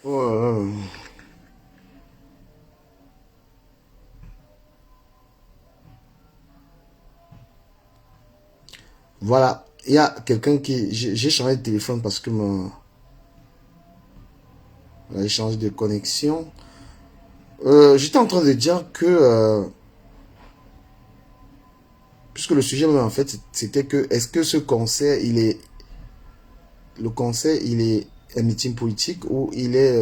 Oh, voilà. Il y a quelqu'un qui... J'ai changé de téléphone parce que j'ai changé de connexion. J'étais en train de dire que... puisque le sujet, en fait, c'était que... Est-ce que ce concert, il est... Le concert, il est un meeting politique ou il est...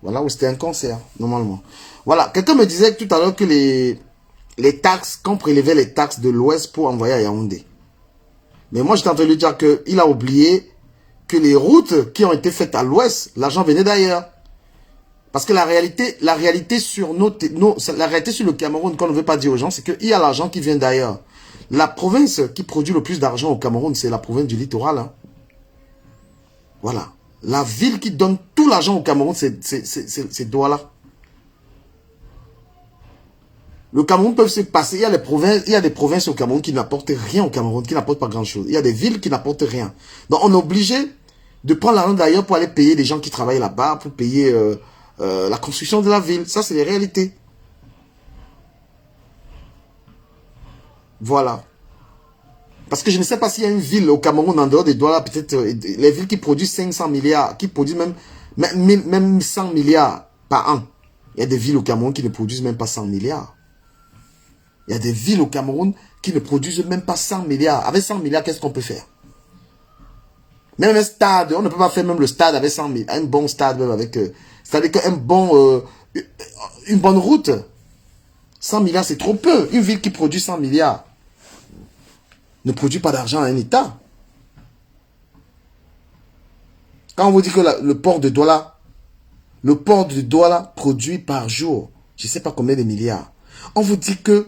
voilà, ou c'était un concert, normalement. Voilà. Quelqu'un me disait tout à l'heure que les taxes, qu'on prélevait les taxes de l'Ouest pour envoyer à Yaoundé. Mais moi, j'étais en train de lui dire qu'il a oublié que les routes qui ont été faites à l'Ouest, l'argent venait d'ailleurs. Parce que la réalité sur la réalité sur le Cameroun, qu'on ne veut pas dire aux gens, c'est qu'il y a l'argent qui vient d'ailleurs. La province qui produit le plus d'argent au Cameroun, c'est la province du littoral. Hein. Voilà. La ville qui donne tout l'argent au Cameroun, c'est Douala. Le Cameroun peut se passer, il y a des provinces au Cameroun qui n'apportent rien au Cameroun, qui n'apportent pas grand chose. Il y a des villes qui n'apportent rien. Donc on est obligé de prendre l'argent d'ailleurs pour aller payer les gens qui travaillent là-bas, pour payer la construction de la ville. Ça, c'est les réalités. Voilà. Parce que je ne sais pas s'il y a une ville au Cameroun, en dehors des Douala, peut-être les villes qui produisent 500 milliards, qui produisent même 100 milliards par an. Il y a des villes au Cameroun qui ne produisent même pas 100 milliards. Il y a des villes au Cameroun qui ne produisent même pas 100 milliards. Avec 100 milliards, qu'est-ce qu'on peut faire? Même un stade, on ne peut pas faire même le stade avec 100 000. Un bon stade même avec... c'est-à-dire une bonne route. 100 milliards, c'est trop peu. Une ville qui produit 100 milliards ne produit pas d'argent à un État. Quand on vous dit que le port de Douala produit par jour, je ne sais pas combien de milliards. On vous dit que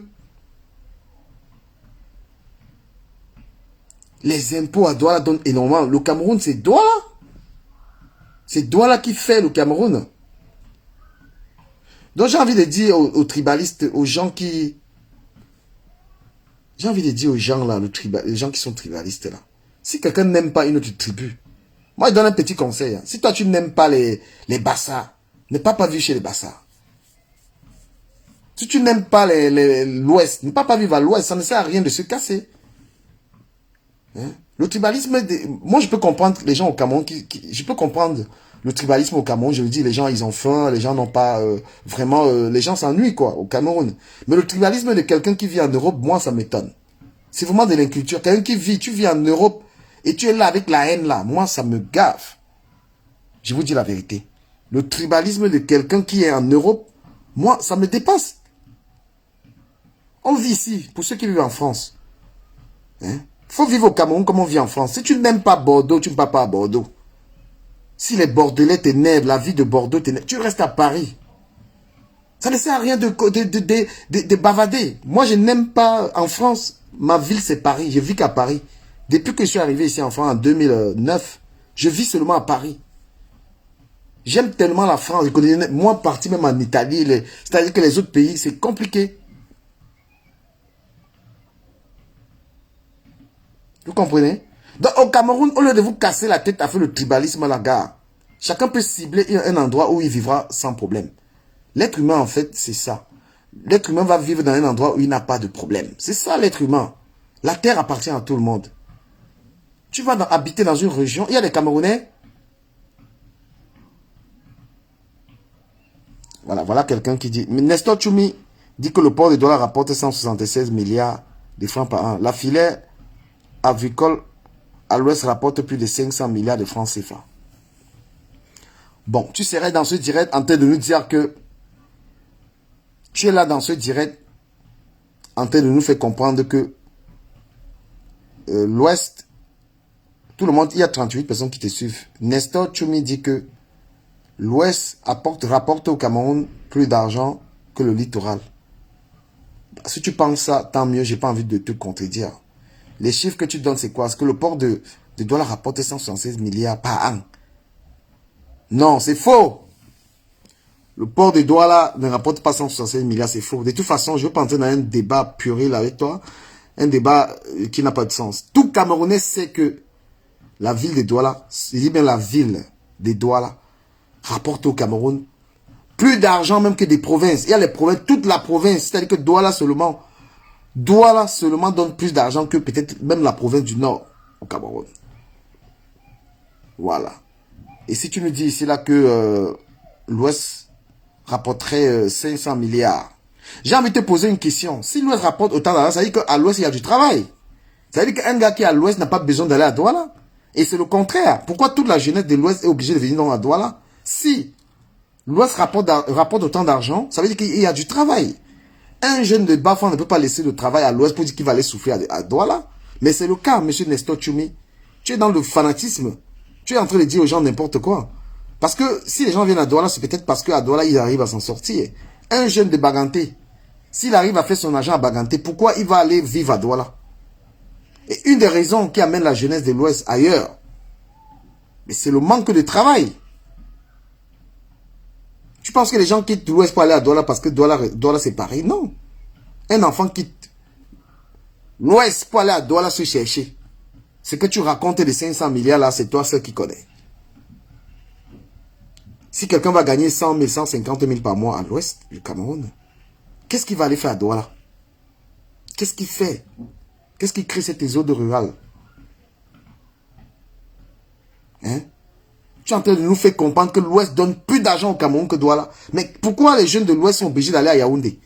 les impôts à Douala donnent énormément. Le Cameroun, c'est Douala. C'est Douala qui fait le Cameroun. Donc j'ai envie de dire aux tribalistes, aux gens qui... J'ai envie de dire aux gens là, les gens qui sont tribalistes là. Si quelqu'un n'aime pas une autre tribu, moi je donne un petit conseil. Hein. Si toi tu n'aimes pas les Bassa, ne pas vivre chez les Bassa. Si tu n'aimes pas l'Ouest, ne pas vivre à l'Ouest, ça ne sert à rien de se casser. Hein? Le tribalisme, moi je peux comprendre les gens au Cameroun, je peux comprendre le tribalisme au Cameroun, je veux dire, les gens ils ont faim, les gens n'ont pas vraiment, les gens s'ennuient quoi au Cameroun. Mais le tribalisme de quelqu'un qui vit en Europe, moi ça m'étonne. C'est vraiment de l'inculture. Quelqu'un qui vit, tu vis en Europe et tu es là avec la haine là, moi ça me gaffe. Je vous dis la vérité. Le tribalisme de quelqu'un qui est en Europe, moi ça me dépasse. On vit ici, pour ceux qui vivent en France. Hein? Faut vivre au Cameroun comme on vit en France. Si tu n'aimes pas Bordeaux, tu ne vas pas à Bordeaux. Si les Bordelais t'énervent, la vie de Bordeaux t'énerve, tu restes à Paris. Ça ne sert à rien de bavader. Moi, je n'aime pas en France. Ma ville, c'est Paris. Je vis qu'à Paris. Depuis que je suis arrivé ici en France en 2009, je vis seulement à Paris. J'aime tellement la France. Moi, parti même en Italie, c'est-à-dire que les autres pays, c'est compliqué. Vous comprenez? Donc au Cameroun, au lieu de vous casser la tête à faire le tribalisme à la gare, chacun peut cibler un endroit où il vivra sans problème. L'être humain, en fait, c'est ça. L'être humain va vivre dans un endroit où il n'a pas de problème. C'est ça l'être humain. La terre appartient à tout le monde. Tu vas habiter dans une région, il y a des Camerounais. Voilà quelqu'un qui dit. Mais Nestor Choumi dit que le port de Douala rapporte 176 milliards de francs par an. La filière avicole à l'ouest rapporte plus de 500 milliards de francs CFA. Bon, tu serais dans ce direct en train de nous dire que tu es là dans ce direct en train de nous faire comprendre que l'ouest, tout le monde, il y a 38 personnes qui te suivent. Nestor Choumi dit que l'ouest rapporte au Cameroun plus d'argent que le littoral. Si tu penses ça, tant mieux, j'ai pas envie de te contredire. Les chiffres que tu donnes, c'est quoi? Est-ce que le port de Douala rapporte 176 milliards par an? Non, c'est faux. Le port de Douala ne rapporte pas 176 milliards, c'est faux. De toute façon, je ne veux pas entrer dans un débat puéril avec toi. Un débat qui n'a pas de sens. Tout Camerounais sait que la ville de Douala, je dis bien la ville de Douala, rapporte au Cameroun plus d'argent même que des provinces. Il y a les provinces, toute la province, c'est-à-dire que Douala seulement donne plus d'argent que peut-être même la province du Nord au Cameroun. Voilà. Et si tu me dis ici là que l'Ouest rapporterait 500 milliards, j'ai envie de te poser une question. Si l'Ouest rapporte autant d'argent, ça veut dire qu'à l'Ouest, il y a du travail. Ça veut dire qu'un gars qui est à l'Ouest n'a pas besoin d'aller à Douala. Et c'est le contraire. Pourquoi toute la jeunesse de l'Ouest est obligée de venir à Douala? Si l'Ouest rapporte autant d'argent, ça veut dire qu'il y a du travail. Un jeune de Bafang ne peut pas laisser le travail à l'Ouest pour dire qu'il va aller souffrir à Douala. Mais c'est le cas, monsieur Nestor Tchoumi. Tu es dans le fanatisme. Tu es en train de dire aux gens n'importe quoi. Parce que si les gens viennent à Douala, c'est peut-être parce qu'à Douala, ils arrivent à s'en sortir. Un jeune de Baganté, s'il arrive à faire son argent à Baganté, pourquoi il va aller vivre à Douala? Et une des raisons qui amène la jeunesse de l'Ouest ailleurs, mais c'est le manque de travail. Tu penses que les gens quittent l'Ouest pour aller à Douala parce que Douala c'est pareil? Non. Un enfant quitte l'Ouest pour aller à Douala se chercher. Ce que tu racontes des 500 milliards là, c'est toi seul qui connais. Si quelqu'un va gagner 100 000, 150 000 par mois à l'Ouest du Cameroun, qu'est-ce qu'il va aller faire à Douala? Qu'est-ce qu'il fait? Qu'est-ce qui crée cet exode rural? Hein? Tu es en train de nous faire comprendre que l'Ouest donne plus d'argent au Cameroun que Douala. Mais pourquoi les jeunes de l'Ouest sont obligés d'aller à Yaoundé?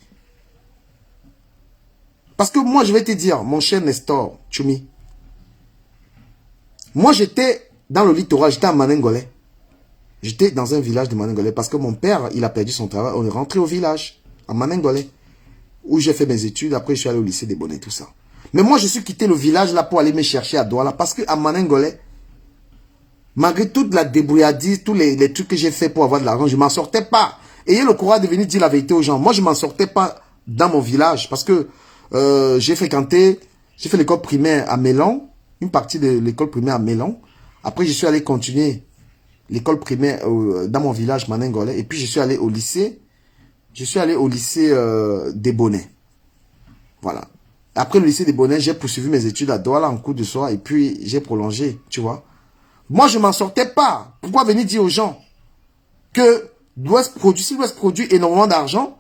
Parce que moi, je vais te dire, mon cher Nestor Tchoumi, moi, j'étais dans le littoral, j'étais à Manengolais. J'étais dans un village de Manengolais parce que mon père, il a perdu son travail. On est rentré au village, à Manengolais, où j'ai fait mes études. Après, je suis allé au lycée des Bonnets, tout ça. Mais moi, je suis quitté le village là pour aller me chercher à Douala parce qu'à Manengolais, malgré toute la débrouillardise, tous les trucs que j'ai fait pour avoir de l'argent, je ne m'en sortais pas. Ayez le courage de venir dire la vérité aux gens. Moi, je ne m'en sortais pas dans mon village parce que j'ai fait l'école primaire à Mélan, une partie de l'école primaire à Mélan. Après, je suis allé continuer l'école primaire dans mon village, Manengolais. Et puis, je suis allé au lycée. Je suis allé au lycée des Bonnets. Voilà. Après le lycée des Bonnets, j'ai poursuivi mes études à Douala en cours de soir. Et puis, j'ai prolongé, tu vois. Moi, je ne m'en sortais pas. Pourquoi venir dire aux gens que si l'Ouest produit énormément d'argent,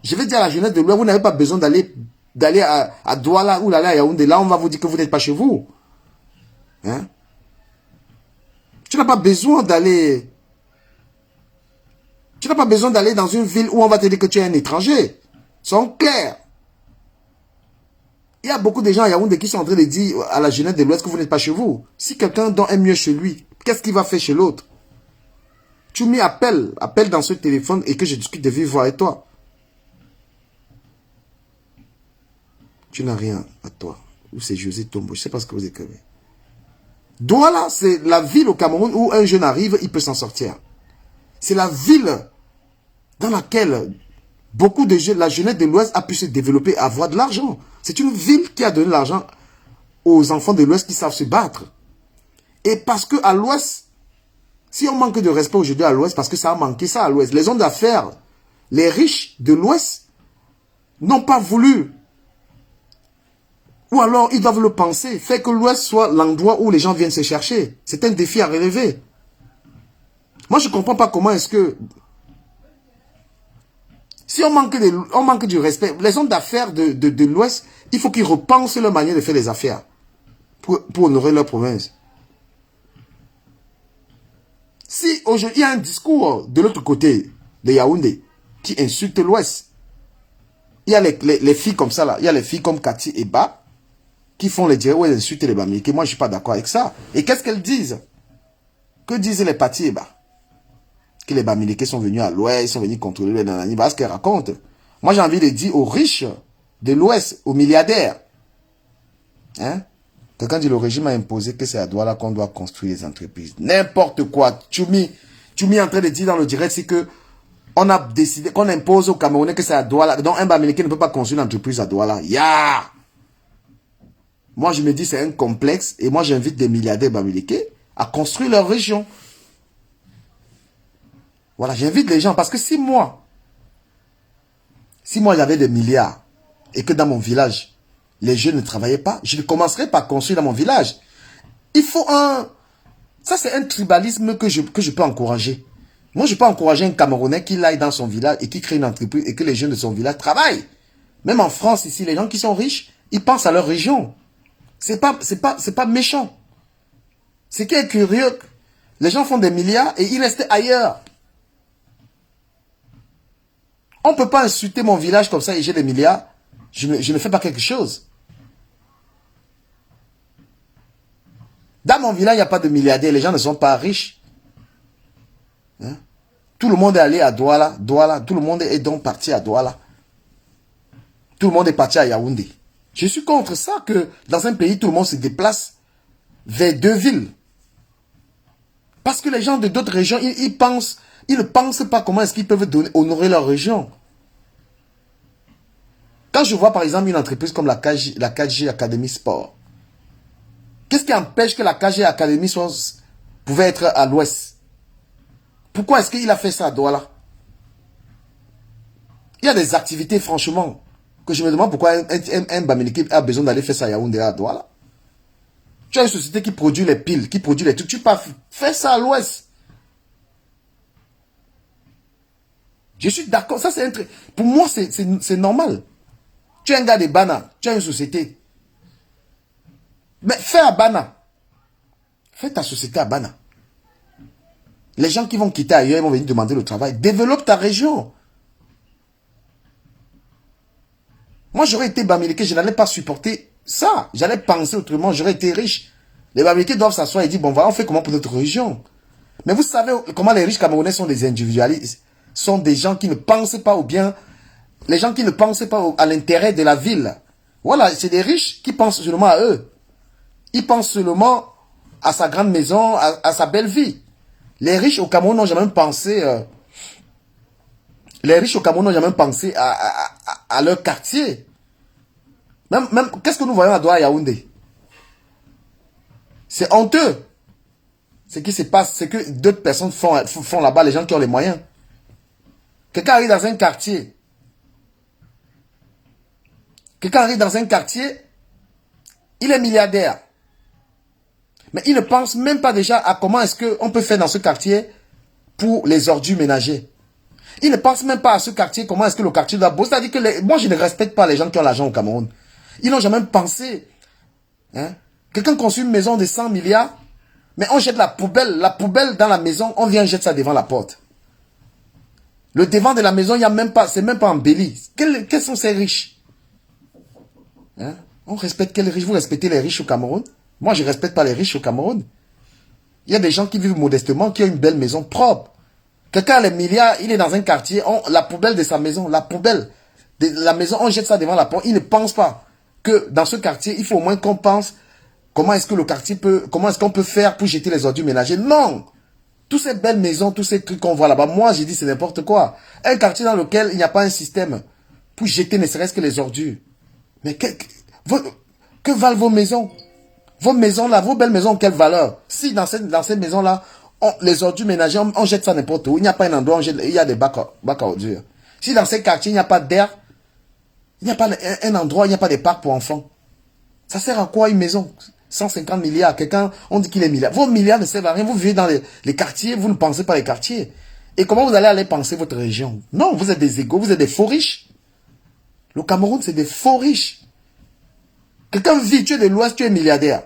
je vais dire à la jeunesse de l'Ouest, vous n'avez pas besoin d'aller à Douala ou d'aller à Yaoundé. Là, on va vous dire que vous n'êtes pas chez vous. Hein? Tu n'as pas besoin d'aller... Tu n'as pas besoin d'aller dans une ville où on va te dire que tu es un étranger. Soyons clairs. Il y a beaucoup de gens à Yaoundé qui sont en train de dire à la jeunesse de l'Ouest que vous n'êtes pas chez vous. Si quelqu'un aime mieux chez lui, qu'est-ce qu'il va faire chez l'autre? Tu m'appelles dans ce téléphone et que je discute de vive voix avec toi. Tu n'as rien à toi. Ou c'est José Tombo, je ne sais pas ce que vous écrivez. Douala, c'est la ville au Cameroun où un jeune arrive, il peut s'en sortir. C'est la ville dans laquelle beaucoup de jeunes, la jeunesse de l'Ouest a pu se développer, avoir de l'argent. C'est une ville qui a donné l'argent aux enfants de l'Ouest qui savent se battre. Et parce qu'à l'Ouest, si on manque de respect aujourd'hui à l'Ouest, parce que ça a manqué ça à l'Ouest, les hommes d'affaires, les riches de l'Ouest n'ont pas voulu. Ou alors, ils doivent le penser, faire que l'Ouest soit l'endroit où les gens viennent se chercher. C'est un défi à relever. Moi, je ne comprends pas comment est-ce que... Si on manque du respect, les hommes d'affaires de l'Ouest, il faut qu'ils repensent leur manière de faire les affaires pour honorer leur province. Si aujourd'hui, il y a un discours de l'autre côté de Yaoundé qui insulte l'Ouest, il y a les filles comme ça, là. Il y a les filles comme Cathy et Ba qui font les directs où elles insultent les Bamileke. Moi, je ne suis pas d'accord avec ça. Et qu'est-ce qu'elles disent? Que disent les Pati et Ba? Que les Bamileke sont venus à l'Ouest, ils sont venus contrôler les nanani. Voilà ce qu'elles racontent. Moi, j'ai envie de dire aux riches de l'Ouest, aux milliardaires. Hein? Quelqu'un dit le régime a imposé que c'est à Douala qu'on doit construire les entreprises. N'importe quoi. Tchoumi est en train de dire dans le direct, c'est que on a décidé qu'on impose aux Camerounais que c'est à Douala. Donc un Bamileke ne peut pas construire une entreprise à Douala. Moi, je me dis c'est un complexe et moi, j'invite des milliardaires Bamileke à construire leur région. Voilà, j'invite les gens parce que si moi j'avais des milliards et que dans mon village, les jeunes ne travaillaient pas, je ne commencerais pas à construire dans mon village. Il faut ça c'est un tribalisme que je peux encourager. Moi, je peux encourager un Camerounais qui aille dans son village et qui crée une entreprise et que les jeunes de son village travaillent. Même en France, ici, les gens qui sont riches, ils pensent à leur région. C'est pas méchant. Ce qui est curieux, les gens font des milliards et ils restent ailleurs. On ne peut pas insulter mon village comme ça et j'ai des milliards. Je ne fais pas quelque chose. Dans mon village, il n'y a pas de milliardaires. Les gens ne sont pas riches. Hein? Tout le monde est allé à Douala. Tout le monde est donc parti à Douala. Tout le monde est parti à Yaoundé. Je suis contre ça que dans un pays, tout le monde se déplace vers deux villes. Parce que les gens de d'autres régions, ils ne pensent pas comment est-ce qu'ils peuvent honorer leur région. Quand je vois par exemple une entreprise comme la KG Academy Sport, qu'est-ce qui empêche que la KG Academy pouvait être à l'ouest? Pourquoi est-ce qu'il a fait ça à Douala? Il y a des activités, franchement, que je me demande pourquoi un Bamileke a besoin d'aller faire ça à Yaoundé, à Douala. Tu as une société qui produit les piles, qui produit les trucs. Tu peux faire ça à l'ouest. Je suis d'accord. Ça, c'est un truc. Pour moi, c'est normal. Tu es un gars de Bana. Tu as une société. Mais fais à Bana. Fais ta société à Bana. Les gens qui vont quitter ailleurs, ils vont venir demander le travail. Développe ta région. Moi, j'aurais été Bamileke, je n'allais pas supporter ça. J'allais penser autrement, j'aurais été riche. Les Bamileke doivent s'asseoir et dire, bon, voilà, on fait comment pour notre région. Mais vous savez comment les riches Camerounais sont des individualistes, sont des gens qui ne pensent pas au bien, les gens qui ne pensent pas à l'intérêt de la ville. Voilà, c'est des riches qui pensent seulement à eux. Ils pensent seulement à sa grande maison, à sa belle vie. Les riches au Cameroun n'ont jamais pensé... les riches au Cameroun n'ont jamais pensé à leur quartier. Même qu'est-ce que nous voyons à Douala Yaoundé? C'est honteux. Ce qui se passe, c'est que d'autres personnes font là-bas, les gens qui ont les moyens. Quelqu'un arrive dans un quartier. Quelqu'un arrive dans un quartier, il est milliardaire. Mais il ne pense même pas déjà à comment est-ce qu'on peut faire dans ce quartier pour les ordures ménagères. Il ne pense même pas à ce quartier, comment est-ce que le quartier doit bosser. C'est-à-dire que moi, je ne respecte pas les gens qui ont l'argent au Cameroun. Ils n'ont jamais pensé. Hein? Quelqu'un construit une maison de 100 milliards, mais on jette la poubelle dans la maison, on vient jeter ça devant la porte. Le devant de la maison, il n'y a même pas, c'est même pas embelli. Quels sont ces riches? Hein? On respecte quels riches? Vous respectez les riches au Cameroun? Moi, je ne respecte pas les riches au Cameroun. Il y a des gens qui vivent modestement, qui ont une belle maison propre. Quelqu'un a les milliards, il est dans un quartier, la poubelle de sa maison, la poubelle de la maison, on jette ça devant la porte. Il ne pense pas que dans ce quartier, il faut au moins qu'on pense comment est-ce que le quartier peut, comment est-ce qu'on peut faire pour jeter les ordures ménagères. Non! Toutes ces belles maisons, tous ces trucs qu'on voit là-bas, moi j'ai dit c'est n'importe quoi. Un quartier dans lequel il n'y a pas un système pour jeter ne serait-ce que les ordures. Mais que valent vos maisons? Vos maisons là, vos belles maisons, quelle valeur? Si dans ces maisons-là, les ordures ménagères, on jette ça n'importe où. Il n'y a pas un endroit où il y a des bacs à ordures. Si dans ces quartiers, il n'y a pas d'air, il n'y a pas un endroit, il n'y a pas de parcs pour enfants. Ça sert à quoi une maison? 150 milliards. Quelqu'un, on dit qu'il est milliard. Vos milliards ne servent à rien. Vous vivez dans les quartiers, vous ne pensez pas les quartiers. Et comment vous allez aller penser votre région? Non, vous êtes des égaux, vous êtes des faux riches. Le Cameroun, c'est des faux riches. Quelqu'un vit, tu es de l'Ouest, tu es milliardaire.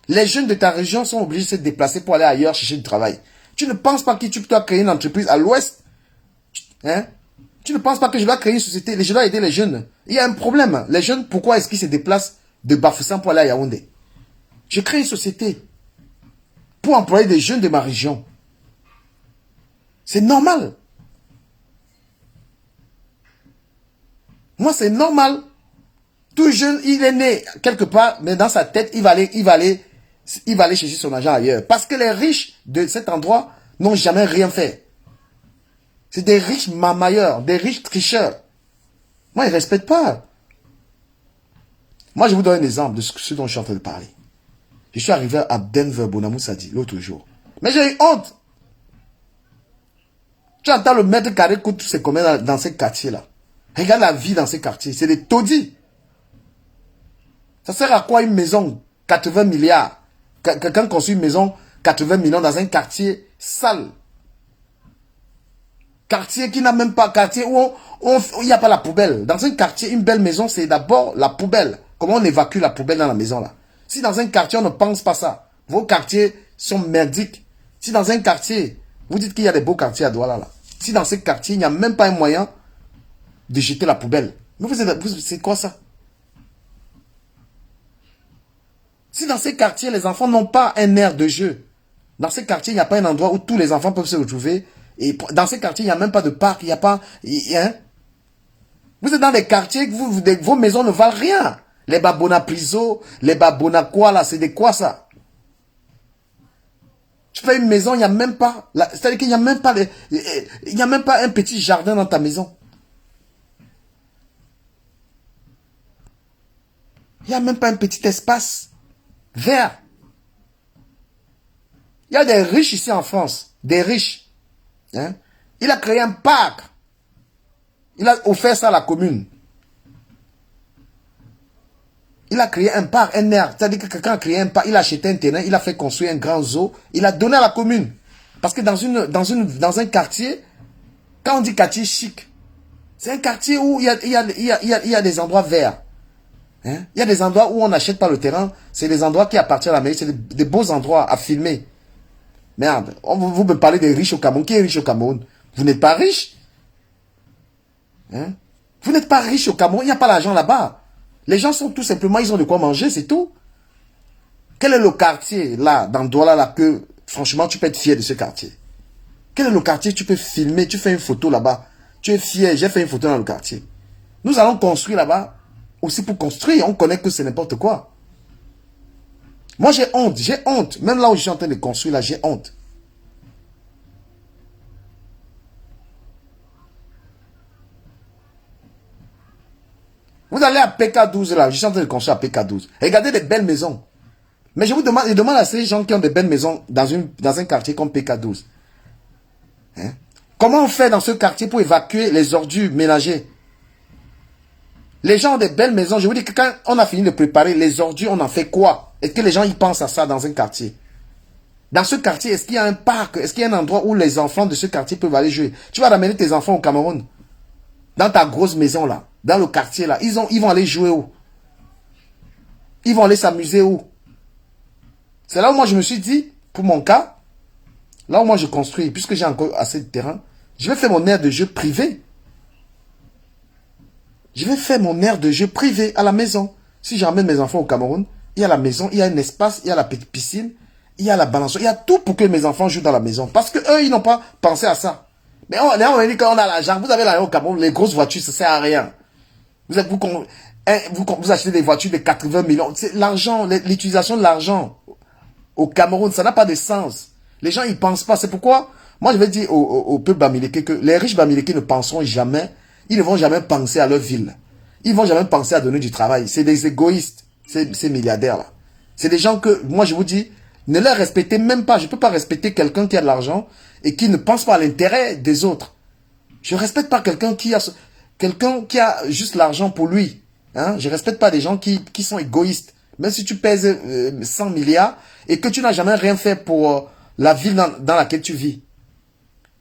Les jeunes de ta région sont obligés de se déplacer pour aller ailleurs chercher du travail. Tu ne penses pas que tu dois créer une entreprise à l'Ouest? Hein? Tu ne penses pas que je dois créer une société? Je dois aider les jeunes. Il y a un problème. Les jeunes, pourquoi est-ce qu'ils se déplacent de Bafoussam pour aller à Yaoundé? Je crée une société pour employer des jeunes de ma région. C'est normal. Moi, c'est normal. Tout jeune, il est né quelque part, mais dans sa tête, il va aller chercher son argent ailleurs. Parce que les riches de cet endroit n'ont jamais rien fait. C'est des riches mamailleurs, des riches tricheurs. Moi, ils ne respectent pas. Moi, je vous donne un exemple de ce dont je suis en train de parler. Je suis arrivé à Denver, Bonamoussadi, l'autre jour. Mais j'ai eu honte. Tu entends le mètre carré coûte c'est combien dans ces quartiers-là. Regarde la vie dans ces quartiers. C'est des taudis. Ça sert à quoi une maison 80 milliards? Quelqu'un construit une maison 80 millions dans un quartier sale. Quartier qui n'a même pas, quartier où il n'y a pas la poubelle. Dans un quartier, une belle maison, c'est d'abord la poubelle. Comment on évacue la poubelle dans la maison là? Si dans un quartier, on ne pense pas ça, vos quartiers sont merdiques. Si dans un quartier, vous dites qu'il y a des beaux quartiers à Douala là. Si dans ce quartier, il n'y a même pas un moyen de jeter la poubelle. Mais c'est quoi ça? Si dans ces quartiers, les enfants n'ont pas un air de jeu, dans ces quartiers, il n'y a pas un endroit où tous les enfants peuvent se retrouver. Et dans ces quartiers, il n'y a même pas de parc, il n'y a pas... Hein? Vous êtes dans des quartiers, vos maisons ne valent rien. Les Babona Priso, les Babona quoi là, c'est des quoi ça? Tu fais une maison, il n'y a même pas... C'est-à-dire qu'il n'y a même pas... Il n'y a même pas un petit jardin dans ta maison. Il n'y a même pas un petit espace vert. Il y a des riches ici en France, des riches. Hein? Il a créé un parc. Il a offert ça à la commune. Il a créé un parc, un air. C'est-à-dire que quelqu'un a créé un parc, il a acheté un terrain, il a fait construire un grand zoo, il a donné à la commune. Parce que dans un quartier, quand on dit quartier chic, c'est un quartier où il y a des endroits verts. Hein? Il y a des endroits où on n'achète pas le terrain, c'est des endroits qui appartiennent à la mairie, c'est des beaux endroits à filmer. Merde, vous me parlez des riches au Cameroun. Qui est riche au Cameroun? Vous n'êtes pas riche. Hein? Vous n'êtes pas riche au Cameroun, il n'y a pas l'argent là-bas. Les gens sont tout simplement, ils ont de quoi manger, c'est tout. Quel est le quartier là, dans Douala, là, que franchement tu peux être fier de ce quartier? Quel est le quartier tu peux filmer, tu fais une photo là-bas, tu es fier, j'ai fait une photo dans le quartier. Nous allons construire là-bas, aussi pour construire, on connaît que c'est n'importe quoi. Moi j'ai honte, même là où je suis en train de construire là, j'ai honte. Vous allez à PK12 là, je suis en train de construire à PK12. Regardez les belles maisons. Mais je vous demande, à ces gens qui ont des belles maisons dans un quartier comme PK12. Hein? Comment on fait dans ce quartier pour évacuer les ordures ménagées? Les gens ont des belles maisons. Je vous dis que quand on a fini de préparer les ordures, on en fait quoi? Est-ce que les gens y pensent à ça dans un quartier? Dans ce quartier, est-ce qu'il y a un parc? Est-ce qu'il y a un endroit où les enfants de ce quartier peuvent aller jouer? Tu vas ramener tes enfants au Cameroun. Dans ta grosse maison là. Dans le quartier là. Ils vont aller jouer où? Ils vont aller s'amuser où? C'est là où moi je me suis dit, pour mon cas, là où moi je construis, puisque j'ai encore assez de terrain, je vais faire mon aire de jeu privé. Je vais faire mon aire de jeu privé à la maison. Si j'emmène mes enfants au Cameroun, il y a la maison, il y a un espace, il y a la petite piscine, il y a la balançoire, il y a tout pour que mes enfants jouent dans la maison. Parce que eux, ils n'ont pas pensé à ça. Mais on dit qu'on a l'argent, vous avez l'argent au Cameroun, les grosses voitures, ça sert à rien. Vous achetez des voitures de 80 millions. L'argent, l'utilisation de l'argent au Cameroun, ça n'a pas de sens. Les gens, ils pensent pas. C'est pourquoi, moi, je vais dire au peuple bamileke que les riches bamileke ne penseront jamais, ils ne vont jamais penser à leur ville. Ils ne vont jamais penser à donner du travail. C'est des égoïstes, ces milliardaires-là. C'est des gens que, moi, je vous dis, ne les respectez même pas. Je ne peux pas respecter quelqu'un qui a de l'argent et qui ne pense pas à l'intérêt des autres. Je ne respecte pas quelqu'un qui a juste l'argent pour lui. Hein? Je ne respecte pas des gens qui sont égoïstes. Même si tu pèses 100 milliards et que tu n'as jamais rien fait pour la ville dans laquelle tu vis.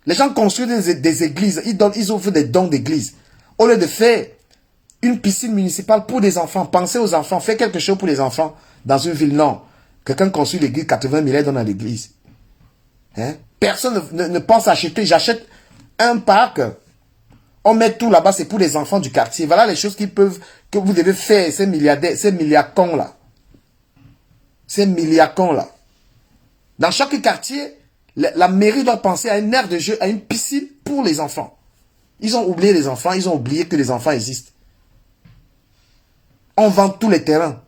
Les gens construisent des églises, ils offrent des dons d'église. Au lieu de faire une piscine municipale pour des enfants, pensez aux enfants, faites quelque chose pour les enfants dans une ville. Non. Quelqu'un construit l'église, 80 milliards donne à l'église. Hein? Personne ne pense acheter. J'achète un parc. On met tout là-bas, c'est pour les enfants du quartier. Voilà les choses que vous devez faire, ces milliardaires, ces milliacons là. Ces milliacons là. Dans chaque quartier, la mairie doit penser à une aire de jeu, à une piscine pour les enfants. Ils ont oublié les enfants, ils ont oublié que les enfants existent. On vend tous les terrains.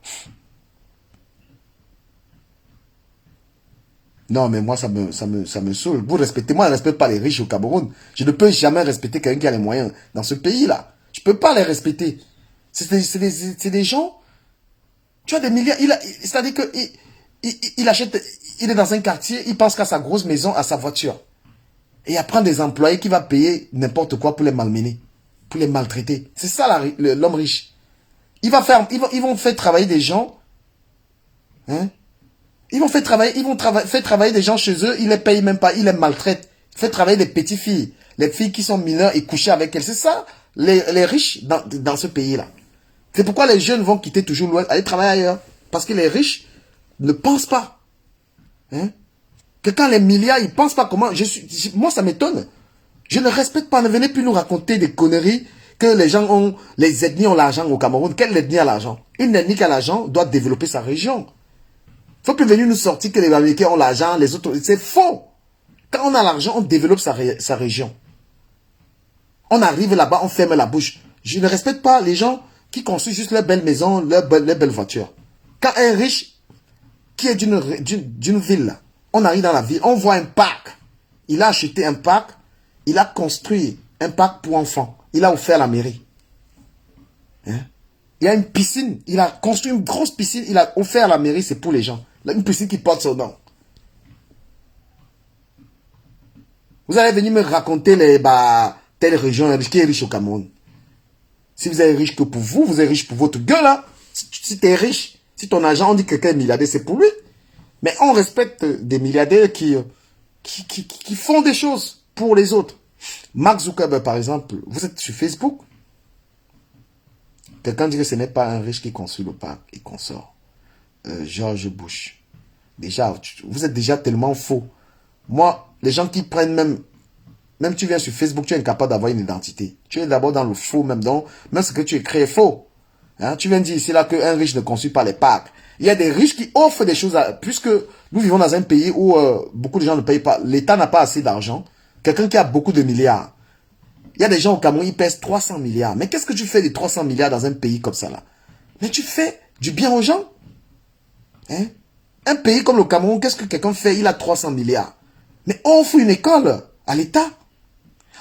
Non, mais moi, ça me saoule. Vous respectez, moi, je ne respecte pas les riches au Cameroun. Je ne peux jamais respecter quelqu'un qui a les moyens dans ce pays-là. Je ne peux pas les respecter. C'est des gens, tu as des milliards, c'est-à-dire que il achète, il est dans un quartier, il pense qu'à sa grosse maison, à sa voiture. Et il prend des employés qui va payer n'importe quoi pour les malmener, pour les maltraiter. C'est ça l'homme riche. Ils vont faire travailler des gens, hein. Ils vont faire travailler des gens chez eux, ils les payent même pas, ils les maltraitent. Ils font travailler des petites filles. les filles qui sont mineures et coucher avec elles. C'est ça, les riches dans ce pays-là. C'est pourquoi les jeunes vont quitter toujours l'Ouest, aller travailler ailleurs. Parce que les riches ne pensent pas. Hein? Que quand les milliards, ils pensent pas comment... moi, ça m'étonne. Je ne respecte pas. Ne venez plus nous raconter des conneries que les gens ont... Les ethnies ont l'argent au Cameroun. Quelle ethnie a l'argent? Une ethnie qui a l'argent doit développer sa région. Il faut plus venir nous sortir que les Américains ont l'argent, les autres... C'est faux. Quand on a l'argent, on développe sa région. On arrive là-bas, on ferme la bouche. Je ne respecte pas les gens qui construisent juste leurs belles maisons, leurs belles voitures. Quand un riche qui est d'une ville, on arrive dans la ville, on voit un parc. Il a acheté un parc, il a construit un parc pour enfants. Il a offert à la mairie. Hein? Il y a une piscine, il a construit une grosse piscine, il a offert à la mairie, c'est pour les gens. Une piscine qui porte son nom. Vous allez venir me raconter telle région qui est riche au Cameroun. Si vous êtes riche que pour vous, vous êtes riche pour votre gueule. Hein? Si tu es riche, si ton argent, on dit que quelqu'un est milliardaire, c'est pour lui. Mais on respecte des milliardaires qui font des choses pour les autres. Mark Zuckerberg, par exemple, vous êtes sur Facebook. Quelqu'un dit que ce n'est pas un riche qui construit le parc et qu'on sort. George Bush. Déjà, vous êtes déjà tellement faux. Moi, les gens qui prennent même tu viens sur Facebook, tu es incapable d'avoir une identité. Tu es d'abord dans le faux, même ce que tu écris est faux. Hein? Tu viens dire ici là qu'un riche ne construit pas les parcs. Il y a des riches qui offrent des choses, puisque nous vivons dans un pays où beaucoup de gens ne payent pas. L'État n'a pas assez d'argent. Quelqu'un qui a beaucoup de milliards. Il y a des gens au Cameroun, ils pèsent 300 milliards. Mais qu'est-ce que tu fais des 300 milliards dans un pays comme ça là? Mais tu fais du bien aux gens. Hein? Un pays comme le Cameroun, qu'est-ce que quelqu'un fait? Il a 300 milliards. Mais offre une école à l'État.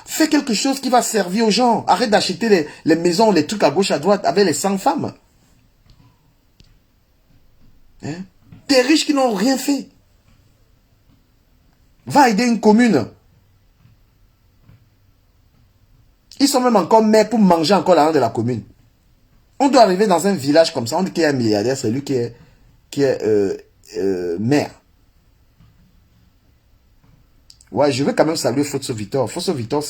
Fais quelque chose qui va servir aux gens. Arrête d'acheter les maisons, les trucs à gauche, à droite avec les 100 femmes. Hein? Des riches qui n'ont rien fait. Va aider une commune. Ils sont même encore maires pour manger encore l'argent de la commune. On doit arriver dans un village comme ça. On dit qu'il y a un milliardaire, c'est lui qui est maire. Ouais, je veux quand même saluer Fosso Victor. Fosso Victor,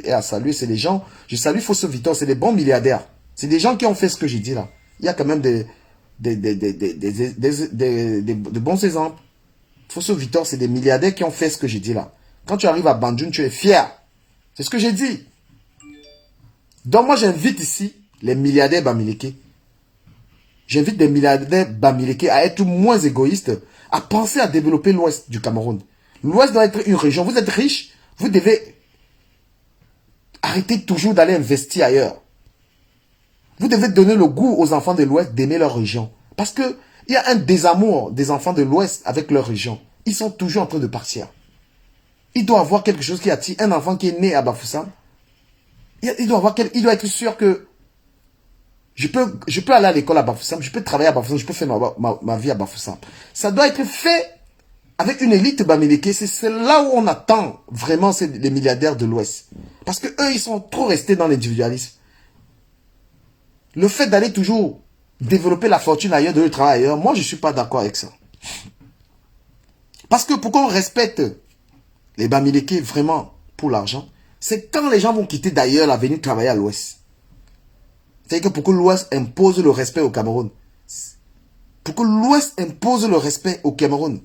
est à saluer. C'est les gens. Je salue Fosso Victor. C'est des bons milliardaires. C'est des gens qui ont fait ce que j'ai dit là. Il y a quand même de bons exemples. Fosso Victor, c'est des milliardaires qui ont fait ce que j'ai dit là. Quand tu arrives à Bandjoun, tu es fier. C'est ce que j'ai dit. Donc moi, j'invite ici les milliardaires bamileke. J'invite des milliardaires bamileke à être moins égoïstes, à penser à développer l'ouest du Cameroun. L'ouest doit être une région. Vous êtes riche, vous devez arrêter toujours d'aller investir ailleurs. Vous devez donner le goût aux enfants de l'ouest d'aimer leur région. Parce qu'il y a un désamour des enfants de l'ouest avec leur région. Ils sont toujours en train de partir. Il doit avoir quelque chose qui attire un enfant qui est né à Bafoussam. Il doit être sûr que je peux aller à l'école à Bafoussam, je peux travailler à Bafoussam, je peux faire ma vie à Bafoussam. Ça doit être fait avec une élite bamileke. C'est là où on attend vraiment les milliardaires de l'Ouest. Parce que eux, ils sont trop restés dans l'individualisme. Le fait d'aller toujours développer la fortune ailleurs, de le travail ailleurs, moi, je ne suis pas d'accord avec ça. Parce que pourquoi on respecte les bamileke vraiment pour l'argent? C'est quand les gens vont quitter d'ailleurs la venir travailler à l'Ouest. C'est-à-dire que pour que l'Ouest impose le respect au Cameroun. Pour que l'Ouest impose le respect au Cameroun.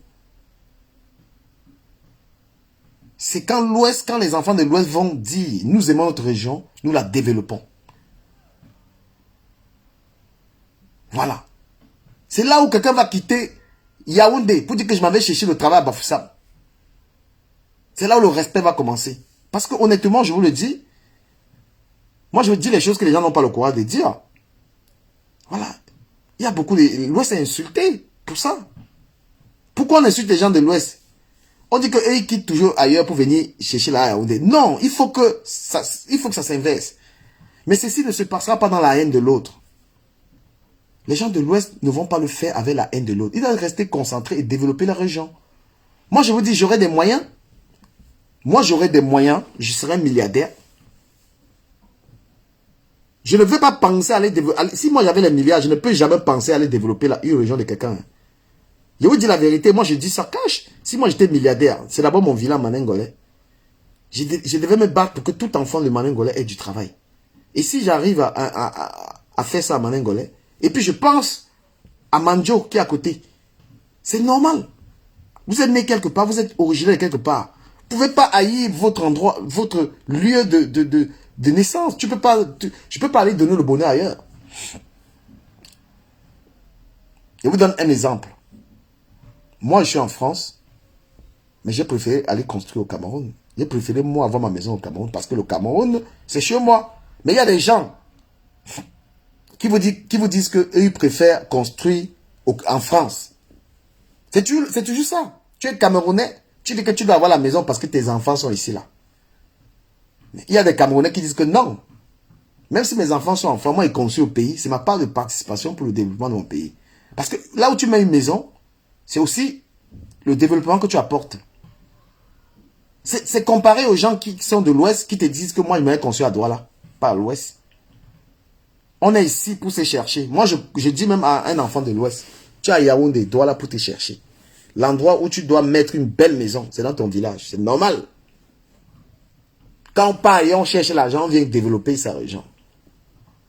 C'est quand les enfants de l'Ouest vont dire, nous aimons notre région, nous la développons. Voilà. C'est là où quelqu'un va quitter Yaoundé pour dire que je m'avais cherché le travail à Bafoussam. C'est là où le respect va commencer. Parce que honnêtement, je vous le dis, moi je veux dire les choses que les gens n'ont pas le courage de dire. Voilà. Il y a beaucoup de... L'Ouest est insulté pour ça. Pourquoi on insulte les gens de l'Ouest? On dit qu'eux, ils quittent toujours ailleurs pour venir chercher la Yaoundé. Non, il faut que ça s'inverse. Mais ceci ne se passera pas dans la haine de l'autre. Les gens de l'Ouest ne vont pas le faire avec la haine de l'autre. Ils doivent rester concentrés et développer la région. Moi, je vous dis, j'aurai des moyens. Moi, j'aurai des moyens. Je serai milliardaire. Je ne veux pas penser à aller développer. Si moi, j'avais les milliards, je ne peux jamais penser à aller développer une région de quelqu'un. Je vous dis la vérité. Moi, je dis ça cache. Si moi, j'étais milliardaire, c'est d'abord mon village Manengolais. Je devais me battre pour que tout enfant de Maningolais ait du travail. Et si j'arrive à faire ça à Maningolais, et puis je pense à Manjo qui est à côté, c'est normal. Vous êtes né quelque part, vous êtes originaire quelque part. Vous ne pouvez pas haïr votre endroit, votre lieu de naissance. Je ne peux pas aller donner le bonheur ailleurs. Je vous donne un exemple. Moi, je suis en France, mais j'ai préféré aller construire au Cameroun. J'ai préféré, moi, avoir ma maison au Cameroun, parce que le Cameroun, c'est chez moi. Mais il y a des gens qui vous disent qu'eux, ils préfèrent construire en France. C'est toujours ça. Tu es Camerounais, tu dis que tu dois avoir la maison parce que tes enfants sont ici, là. Mais il y a des Camerounais qui disent que non. Même si mes enfants sont enfants, moi, ils construisent au pays, c'est ma part de participation pour le développement de mon pays. Parce que là où tu mets une maison, c'est aussi le développement que tu apportes. C'est comparé aux gens qui sont de l'Ouest, qui te disent que moi, je m'avais construit à Douala, pas à l'Ouest. On est ici pour se chercher. Moi, je dis même à un enfant de l'Ouest, tu es à Yaoundé, Douala pour te chercher. L'endroit où tu dois mettre une belle maison, c'est dans ton village. C'est normal. Quand on part et on cherche l'argent, on vient développer sa région.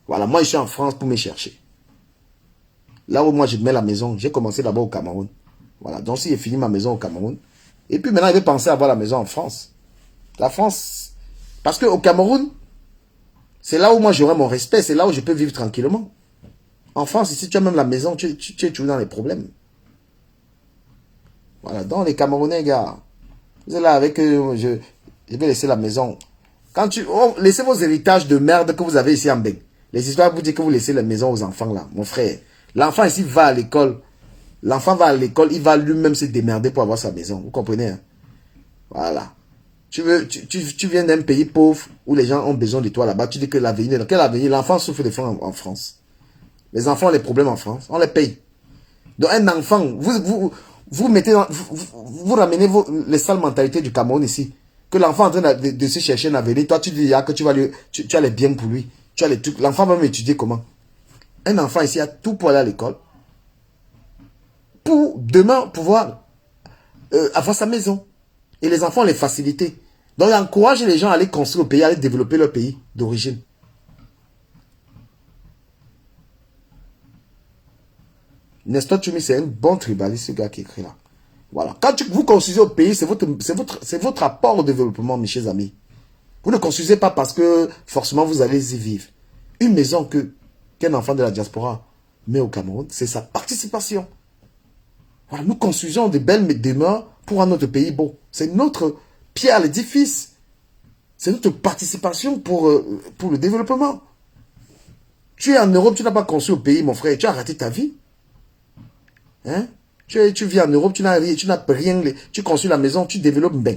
Voilà, moi, je suis en France pour me chercher. Là où moi, je mets la maison, j'ai commencé d'abord au Cameroun. Voilà, donc si j'ai fini ma maison au Cameroun, et puis maintenant, je vais penser à avoir la maison en France. La France, parce qu'au Cameroun, c'est là où moi j'aurai mon respect, c'est là où je peux vivre tranquillement. En France, ici, tu as même la maison, tu es toujours dans les problèmes. Voilà, donc les Camerounais, gars, vous êtes là avec eux, je vais laisser la maison. Laissez vos héritages de merde que vous avez ici en Beng. Les histoires vous disent que vous laissez la maison aux enfants là, mon frère. L'enfant ici va à l'école. L'enfant va à l'école, il va lui-même se démerder pour avoir sa maison. Vous comprenez, hein? Voilà. Tu viens d'un pays pauvre où les gens ont besoin de toi là-bas. Tu dis que l'avenir, quel avenir? L'enfant souffre de faim en France. Les enfants ont les problèmes en France. On les paye. Donc un enfant, vous mettez, vous ramenez les sales mentalités du Cameroun ici. Que l'enfant est en train de se chercher un avenir. Toi, tu dis que tu as les biens pour lui. Tu as les trucs. L'enfant va même étudier comment? Un enfant ici a tout pour aller à l'école. Pour demain pouvoir avoir sa maison. Et les enfants ont les facilités. Donc, encouragez les gens à aller construire le pays, à aller développer leur pays d'origine. Nestor Tchoumi, c'est un bon tribaliste, ce gars qui écrit là. Voilà. Quand vous construisez au pays, c'est votre apport au développement, mes chers amis. Vous ne construisez pas parce que forcément vous allez y vivre. Une maison qu'un enfant de la diaspora met au Cameroun, c'est sa participation. Voilà, nous construisons de belles demeures pour un autre pays beau. C'est notre pierre à l'édifice. C'est notre participation pour le développement. Tu es en Europe, tu n'as pas construit au pays, mon frère, tu as raté ta vie. Hein? Tu vis en Europe, tu n'as rien, tu construis la maison, tu développes bien.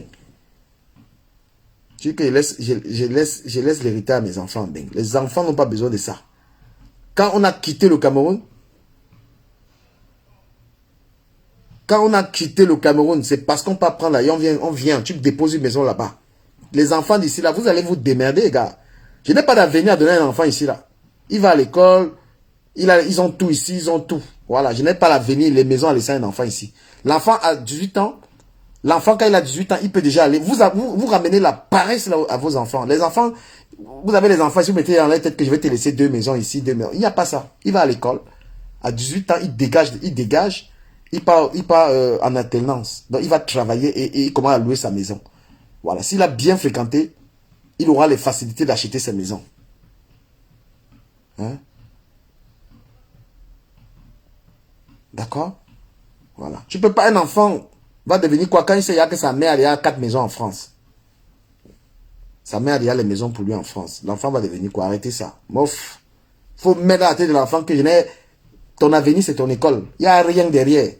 Tu dis que je laisse l'héritage à mes enfants bien. Les enfants n'ont pas besoin de ça. Quand on a quitté le Cameroun, c'est parce qu'on peut prendre là, et on vient, tu déposes une maison là-bas. Les enfants d'ici là, vous allez vous démerder, les gars. Je n'ai pas d'avenir à donner à un enfant ici là. Il va à l'école, ils ont tout ici, ils ont tout. Voilà, je n'ai pas l'avenir, les maisons à laisser un enfant ici. L'enfant a 18 ans. L'enfant, quand il a 18 ans, il peut déjà aller. Vous ramenez la paresse là à vos enfants. Les enfants, vous avez les enfants, si vous mettez dans la tête que je vais te laisser 2 maisons ici, 2 maisons. Il n'y a pas ça. Il va à l'école. À 18 ans, il dégage. Il part en alternance. Donc, il va travailler et il commence à louer sa maison. Voilà. S'il a bien fréquenté, il aura les facilités d'acheter sa maison. Hein? D'accord? Voilà. Tu peux pas, un enfant va devenir quoi quand il sait que sa mère a 4 maisons en France. Sa mère a les maisons pour lui en France. L'enfant va devenir quoi? Arrêtez ça. Mouf. Faut mettre à la tête de l'enfant que ton avenir c'est ton école. Il n'y a rien derrière.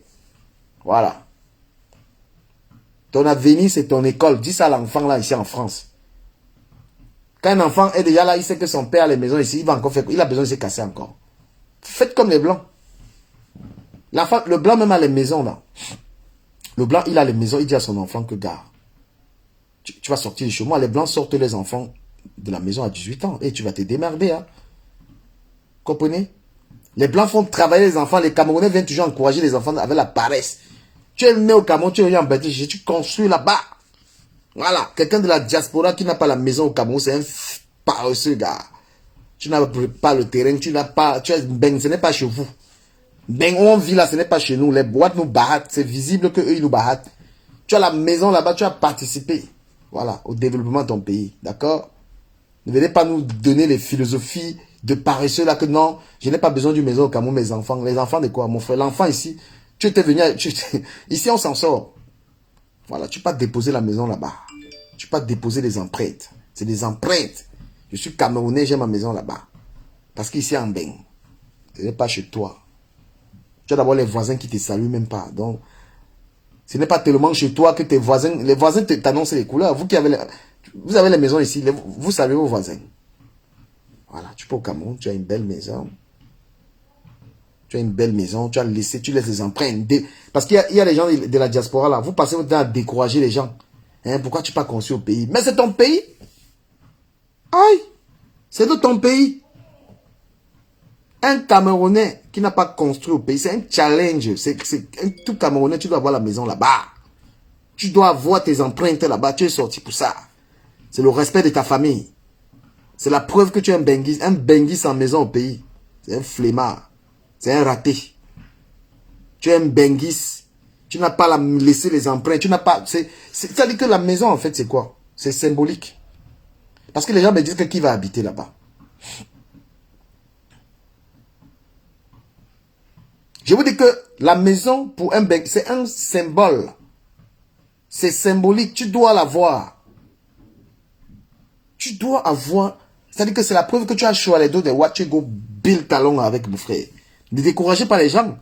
Voilà. Ton avenir c'est ton école. Dis ça à l'enfant là ici en France. Quand un enfant est déjà là, il sait que son père a les maisons ici, il va encore faire, il a besoin de se casser encore. Faites comme les blancs. Le blanc même a les maisons là. Le blanc, il a les maisons, il dit à son enfant que gars, tu vas sortir de chez moi. Les blancs sortent les enfants de la maison à 18 ans. Et tu vas te démerder. Hein. Comprenez? Les blancs font travailler les enfants. Les Camerounais viennent toujours encourager les enfants avec la paresse. Tu es né au Cameroun, tu es en Belgique, tu construis là-bas. Voilà, quelqu'un de la diaspora qui n'a pas la maison au Cameroun, c'est un paresseux gars. Tu n'as pas le terrain, tu n'as pas, ben, ce n'est pas chez vous. Ben, on vit là, ce n'est pas chez nous. Les boîtes nous battent, c'est visible que eux ils nous battent. Tu as la maison là-bas, tu as participé, voilà, au développement de ton pays, d'accord? Ne venez pas nous donner les philosophies de paresseux là que non, je n'ai pas besoin d'une maison au Cameroun, mes enfants. Les enfants de quoi, mon frère? L'enfant ici, tu étais venu, ici on s'en sort. Voilà, tu peux pas déposer la maison là-bas. Tu peux pas déposer les empreintes. C'est des empreintes. Je suis Camerounais, j'ai ma maison là-bas. Parce qu'ici en Beng, ce n'est pas chez toi. Tu as d'abord les voisins qui te saluent même pas. Donc, ce n'est pas tellement chez toi que tes voisins, les voisins t'annoncent les couleurs. Vous qui avez vous avez les maisons ici, vous saluez vos voisins. Voilà, tu peux au Cameroun, tu as une belle maison. Tu as une belle maison, tu as laissé, tu laisses les empreintes. Parce qu'il y a les gens de la diaspora là, vous passez votre temps à décourager les gens. Hein, pourquoi tu n'as pas construit au pays? Mais c'est ton pays. Aïe, c'est de ton pays. Un Camerounais qui n'a pas construit au pays, c'est un challenge. Tout Camerounais, tu dois avoir la maison là-bas. Tu dois avoir tes empreintes là-bas. Tu es sorti pour ça. C'est le respect de ta famille. C'est la preuve que tu es un Benguis. Un Benguis sans maison au pays. C'est un flemmard. C'est un raté. Tu es un Benguis. Tu n'as pas laissé les empreintes. Tu n'as pas... C'est-à-dire que la maison, en fait, c'est quoi? C'est symbolique. Parce que les gens me disent que qui va habiter là-bas? Je vous dis que la maison, pour un Benguis, c'est un symbole. C'est symbolique. Tu dois l'avoir. Tu dois avoir... C'est-à-dire que c'est la preuve que tu as choisi les dos de what you go build talon avec mon frère. Ne découragez pas les gens.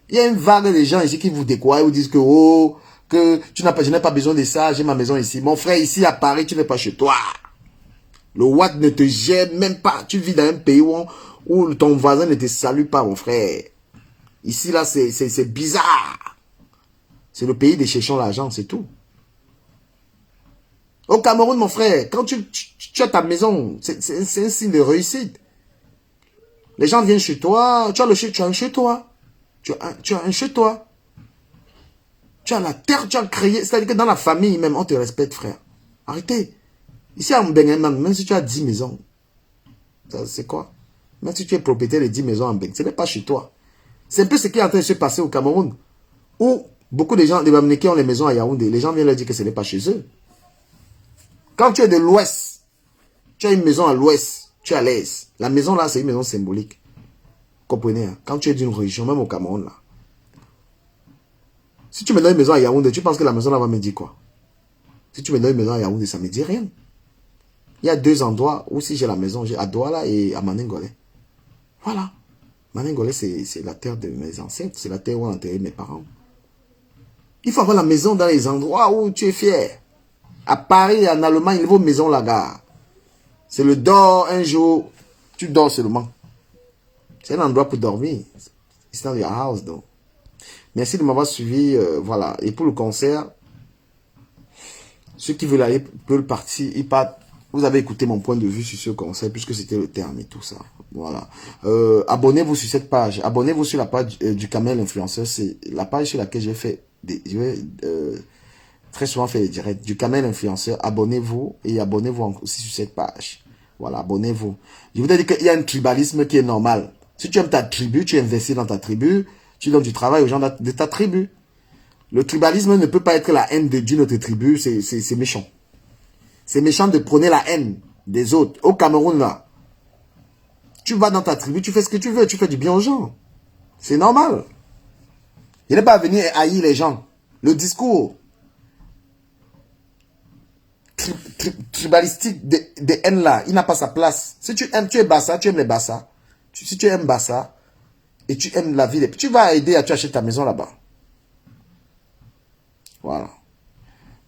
Il y a une vague de gens ici qui vous découragent, vous disent que oh, que je n'ai pas besoin de ça, j'ai ma maison ici. Mon frère, ici à Paris, tu n'es pas chez toi. Le Watt ne te gêne même pas. Tu vis dans un pays où ton voisin ne te salue pas, mon frère. Ici, là, c'est bizarre. C'est le pays des cherchons l'argent, c'est tout. Au Cameroun, mon frère, quand tu as ta maison, c'est un signe de réussite. Les gens viennent chez toi, tu as un chez toi. Tu as un chez toi. Tu as la terre, tu as créé. C'est-à-dire que dans la famille même, on te respecte, frère. Arrêtez. Ici, en Bengueman, même si tu as 10 maisons, c'est quoi? Même si tu es propriétaire de 10 maisons en Bengueman, ce n'est pas chez toi. C'est un peu ce qui est en train de se passer au Cameroun. Où beaucoup de gens, les Bamileke ont les maisons à Yaoundé. Les gens viennent leur dire que ce n'est pas chez eux. Quand tu es de l'ouest, tu as une maison à l'ouest, tu es à l'est. La maison là, c'est une maison symbolique. Comprenez, hein? Quand tu es d'une région, même au Cameroun là. Si tu me donnes une maison à Yaoundé, tu penses que la maison là va me dire quoi? Si tu me donnes une maison à Yaoundé, ça ne me dit rien. Il y a deux endroits où si j'ai la maison, j'ai à Douala et à Maningolé. Voilà. Maningolé, c'est la terre de mes ancêtres, c'est la terre où ont enterré mes parents. Il faut avoir la maison dans les endroits où tu es fier. À Paris, en Allemagne, il vaut maison là-bas. C'est le dors un jour, tu dors seulement. C'est un endroit pour dormir. It's not your house, though. Merci de m'avoir suivi. Voilà. Et pour le concert, ceux qui veulent aller peuvent partir. Ils partent. Vous avez écouté mon point de vue sur ce concert, puisque c'était le terme et tout ça. Voilà. Abonnez-vous sur cette page. Abonnez-vous sur la page du Kamel Influenceur. C'est la page sur laquelle j'ai fait très souvent fait des directs. Du Kamel Influenceur. Abonnez-vous et abonnez-vous aussi sur cette page. Voilà, abonnez-vous. Je vous ai dit qu'il y a un tribalisme qui est normal. Si tu aimes ta tribu, tu investis dans ta tribu, tu donnes du travail aux gens de ta tribu. Le tribalisme ne peut pas être la haine d'une autre tribu, c'est méchant. C'est méchant de prôner la haine des autres. Au Cameroun, là, tu vas dans ta tribu, tu fais ce que tu veux, tu fais du bien aux gens. C'est normal. Il n'est pas à venir haïr les gens. Le discours tribalistique de haine là, il n'a pas sa place. Si tu aimes, tu es Bassa, tu aimes les Bassa. Si tu aimes Bassa et tu aimes la ville, tu vas aider à tu acheter ta maison là-bas. Voilà.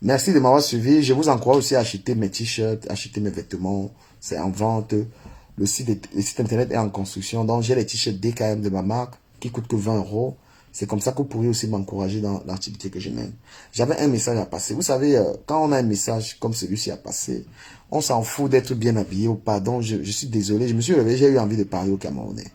Merci de m'avoir suivi. Je vous encourage aussi à acheter mes t-shirts, acheter mes vêtements. C'est en vente. Le site internet est en construction. Donc j'ai les t-shirts DKM de ma marque qui coûtent que 20 €. C'est comme ça que vous pourriez aussi m'encourager dans l'activité que je mène. J'avais un message à passer. Vous savez, quand on a un message comme celui-ci à passer, on s'en fout d'être bien habillé ou pas. Donc je suis désolé. Je me suis réveillé, j'ai eu envie de parler aux Camerounais.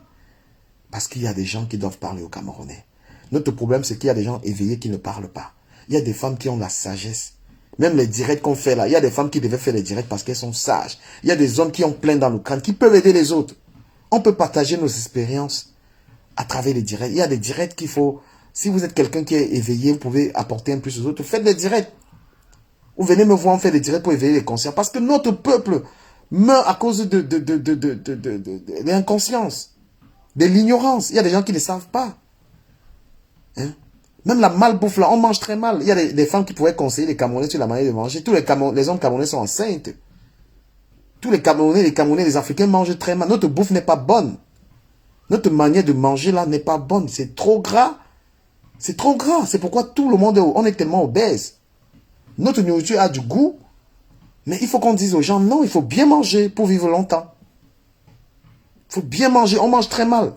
Parce qu'il y a des gens qui doivent parler aux Camerounais. Notre problème, c'est qu'il y a des gens éveillés qui ne parlent pas. Il y a des femmes qui ont la sagesse. Même les directs qu'on fait là, il y a des femmes qui devaient faire les directs parce qu'elles sont sages. Il y a des hommes qui ont plein dans le crâne, qui peuvent aider les autres. On peut partager nos expériences à travers les directs. Il y a des directs qu'il faut... Si vous êtes quelqu'un qui est éveillé, vous pouvez apporter un plus aux autres. Faites des directs. Vous venez me voir, on fait des directs pour éveiller les conscients. Parce que notre peuple meurt à cause de l'inconscience, de l'ignorance. Il y a des gens qui ne savent pas. Hein? Même la malbouffe là, on mange très mal. Il y a des femmes qui pourraient conseiller les Camerounais sur la manière de manger. Tous les hommes camerounais sont enceintes. Tous les Camerounais, les Africains mangent très mal. Notre bouffe n'est pas bonne. Notre manière de manger là n'est pas bonne. C'est trop gras. C'est trop gras. C'est pourquoi tout le monde, on est tellement obèse. Notre nourriture a du goût. Mais il faut qu'on dise aux gens, non, il faut bien manger pour vivre longtemps. Il faut bien manger. On mange très mal.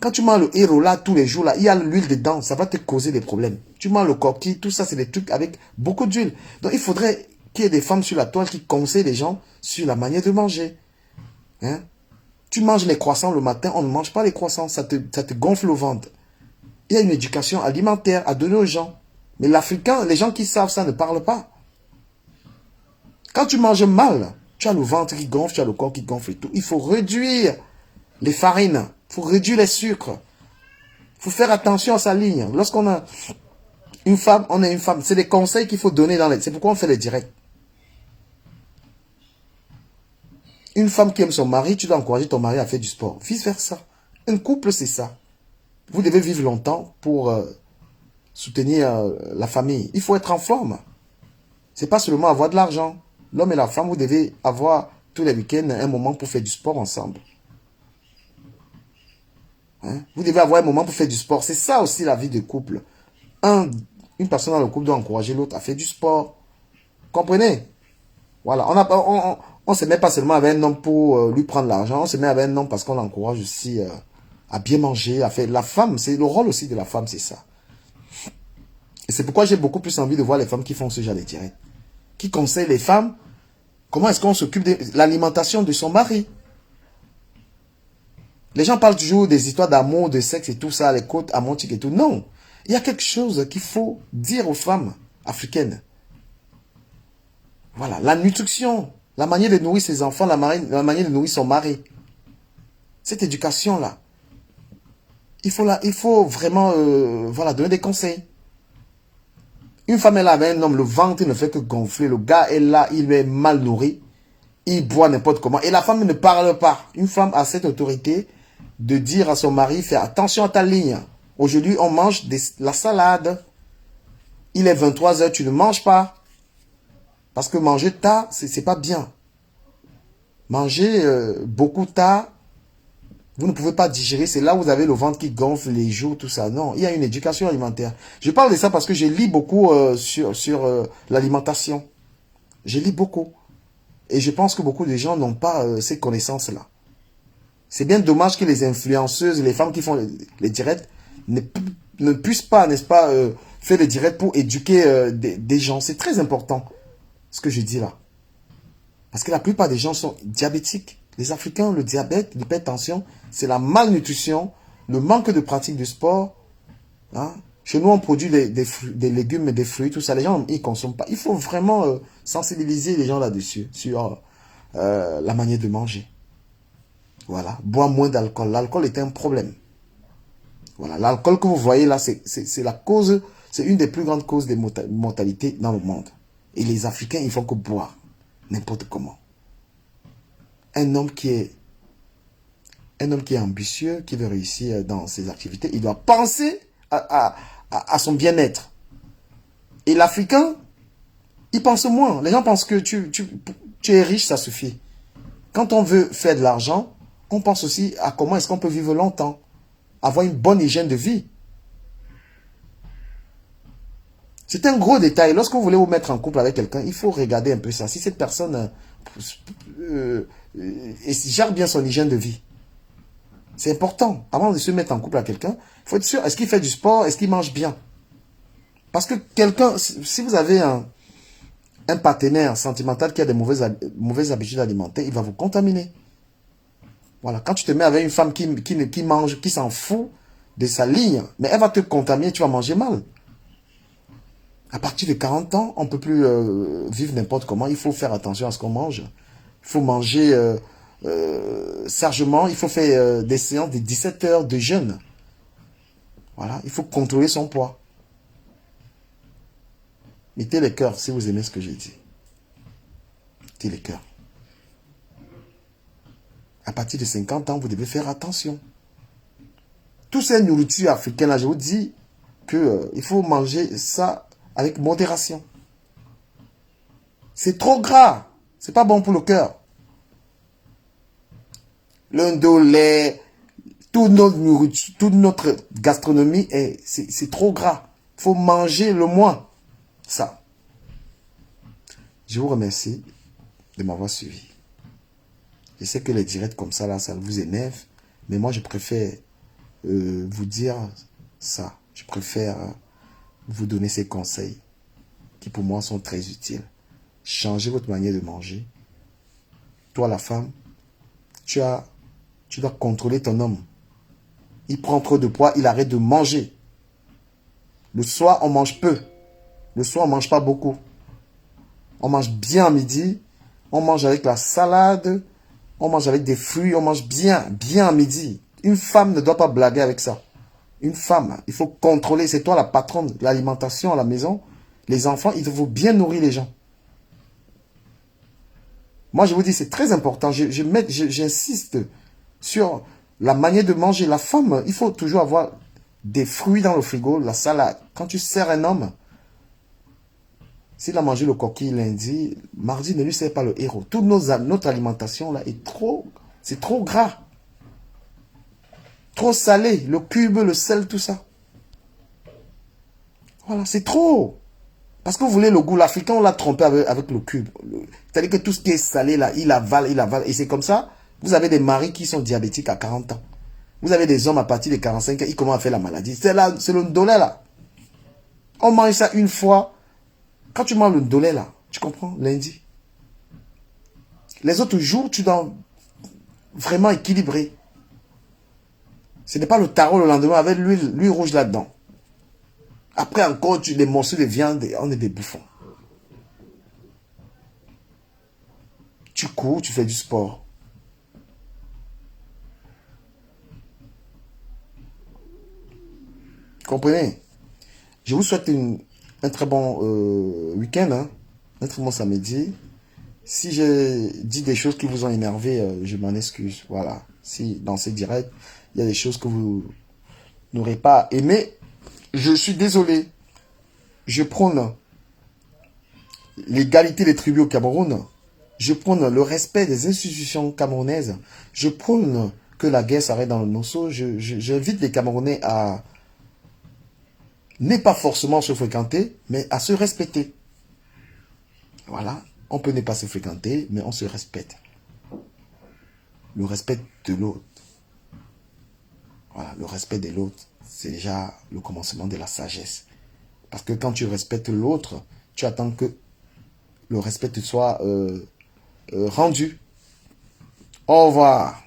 Quand tu manges le héros là, tous les jours là, il y a l'huile dedans. Ça va te causer des problèmes. Tu manges le coquille, tout ça, c'est des trucs avec beaucoup d'huile. Donc, il faudrait qu'il y ait des femmes sur la toile qui conseillent les gens sur la manière de manger. Hein? Tu manges les croissants le matin, on ne mange pas les croissants. Ça te gonfle le ventre. Il y a une éducation alimentaire à donner aux gens. Mais l'Africain, les gens qui savent ça ne parlent pas. Quand tu manges mal, tu as le ventre qui gonfle, tu as le corps qui gonfle et tout. Il faut réduire les farines. Il faut réduire les sucres. Il faut faire attention à sa ligne. Lorsqu'on a une femme, on est une femme. C'est des conseils qu'il faut donner dans les... C'est pourquoi on fait les directs. Une femme qui aime son mari, tu dois encourager ton mari à faire du sport. Vice versa. Un couple, c'est ça. Vous devez vivre longtemps pour soutenir la famille. Il faut être en forme. C'est pas seulement avoir de l'argent. L'homme et la femme, vous devez avoir tous les week-ends un moment pour faire du sport ensemble. Hein? Vous devez avoir un moment pour faire du sport. C'est ça aussi la vie de couple. Une personne dans le couple doit encourager l'autre à faire du sport. Comprenez? Voilà. On ne se met pas seulement avec un homme pour lui prendre l'argent. On se met avec un homme parce qu'on l'encourage aussi à bien manger, à faire. La femme, c'est le rôle aussi de la femme, c'est ça. Et c'est pourquoi j'ai beaucoup plus envie de voir les femmes qui font ce genre de direct. Qui conseillent les femmes. Comment est-ce qu'on s'occupe de l'alimentation de son mari? Les gens parlent toujours des histoires d'amour, de sexe et tout ça, les côtes amontiques et tout. Non. Il y a quelque chose qu'il faut dire aux femmes africaines. Voilà. La nutrition, la manière de nourrir ses enfants, la manière de nourrir son mari. Cette éducation-là. Il faut vraiment voilà, donner des conseils. Une femme est là avec un homme, le ventre ne fait que gonfler. Le gars est là, il est mal nourri. Il boit n'importe comment. Et la femme ne parle pas. Une femme a cette autorité de dire à son mari, fais attention à ta ligne. Aujourd'hui, on mange la salade. Il est 23 h, tu ne manges pas. Parce que manger tard, c'est pas bien. Manger beaucoup tard, vous ne pouvez pas digérer. C'est là où vous avez le ventre qui gonfle, les joues, tout ça. Non, il y a une éducation alimentaire. Je parle de ça parce que je lis beaucoup sur l'alimentation. Je lis beaucoup. Et je pense que beaucoup de gens n'ont pas ces connaissances-là. C'est bien dommage que les influenceuses, les femmes qui font les directs, ne puissent pas, n'est-ce pas, faire des directs pour éduquer des gens. C'est très important, ce que je dis là. Parce que la plupart des gens sont diabétiques. Les Africains, le diabète, l'hypertension, c'est la malnutrition, le manque de pratique du sport. Hein. Chez nous, on produit des légumes et des fruits, tout ça. Les gens, ils ne consomment pas. Il faut vraiment sensibiliser les gens là-dessus, sur la manière de manger. Voilà. Boire moins d'alcool. L'alcool est un problème. Voilà. L'alcool que vous voyez là, c'est la cause, c'est une des plus grandes causes de mortalité dans le monde. Et les Africains, ils font que boire. N'importe comment. Un homme qui est ambitieux, qui veut réussir dans ses activités, il doit penser à son bien-être. Et l'Africain, il pense moins. Les gens pensent que tu es riche, ça suffit. Quand on veut faire de l'argent, on pense aussi à comment est-ce qu'on peut vivre longtemps. Avoir une bonne hygiène de vie. C'est un gros détail. Lorsque vous voulez vous mettre en couple avec quelqu'un, il faut regarder un peu ça. Si cette personne gère bien son hygiène de vie. C'est important. Avant de se mettre en couple avec quelqu'un, il faut être sûr, est-ce qu'il fait du sport, est-ce qu'il mange bien? Parce que quelqu'un, si vous avez un partenaire sentimental qui a des mauvaises habitudes alimentaires, il va vous contaminer. Voilà, quand tu te mets avec une femme qui mange, qui s'en fout de sa ligne, mais elle va te contaminer, tu vas manger mal. À partir de 40 ans, on ne peut plus vivre n'importe comment. Il faut faire attention à ce qu'on mange. Il faut manger sagement. Il faut faire des séances de 17 heures de jeûne. Voilà, il faut contrôler son poids. Mettez les cœurs si vous aimez ce que j'ai dit. Mettez les cœurs. À partir de 50 ans, vous devez faire attention. Toutes ces nourritures africaines, là, je vous dis qu'il faut manger ça avec modération. C'est trop gras. C'est pas bon pour le cœur. L'indolé, toute notre nourriture, toute notre gastronomie, c'est trop gras. Il faut manger le moins. Ça. Je vous remercie de m'avoir suivi. Je sais que les directs comme ça, là, ça vous énerve. Mais moi, je préfère vous dire ça. Je préfère vous donner ces conseils qui, pour moi, sont très utiles. Changez votre manière de manger. Toi, la femme, tu dois contrôler ton homme. Il prend trop de poids, il arrête de manger. Le soir, on mange peu. Le soir, on ne mange pas beaucoup. On mange bien à midi. On mange avec la salade. On mange avec des fruits. On mange bien à midi. Une femme ne doit pas blaguer avec ça. Une femme, il faut contrôler. C'est toi la patronne de l'alimentation à la maison. Les enfants, il faut bien nourrir les gens. Moi, je vous dis, c'est très important. J'insiste sur la manière de manger. La femme, il faut toujours avoir des fruits dans le frigo, la salade. Quand tu sers un homme, s'il a mangé le coquille lundi, mardi ne lui sert pas le héros. Toute notre alimentation là est c'est trop gras. Trop salé, le cube, le sel, tout ça. Voilà, c'est trop. Parce que vous voulez le goût. L'Africain, on l'a trompé avec le cube. C'est-à-dire que tout ce qui est salé là, il avale. Et c'est comme ça, vous avez des maris qui sont diabétiques à 40 ans. Vous avez des hommes à partir de 45 ans, ils commencent à faire la maladie. C'est le ndolé là. On mange ça une fois. Quand tu manges le ndolé là, tu comprends, lundi. Les autres jours, tu dois vraiment équilibrer. Ce n'est pas le tarot le lendemain avec l'huile rouge là-dedans. Après encore, des morceaux de viande, on est des bouffons. Tu cours, tu fais du sport. Comprenez? Je vous souhaite un très bon week-end, hein? Un très bon samedi. Si j'ai dit des choses qui vous ont énervé, je m'en excuse. Voilà. Si dans ces directs, il y a des choses que vous n'aurez pas aimé, je suis désolé. Je prône l'égalité des tribus au Cameroun. Je prône le respect des institutions camerounaises. Je prône que la guerre s'arrête dans le Nosso. J'invite les Camerounais à ne pas forcément se fréquenter, mais à se respecter. Voilà. On peut ne pas se fréquenter, mais on se respecte. Le respect de l'autre. Voilà, le respect de l'autre, c'est déjà le commencement de la sagesse. Parce que quand tu respectes l'autre, tu attends que le respect te soit rendu. Au revoir.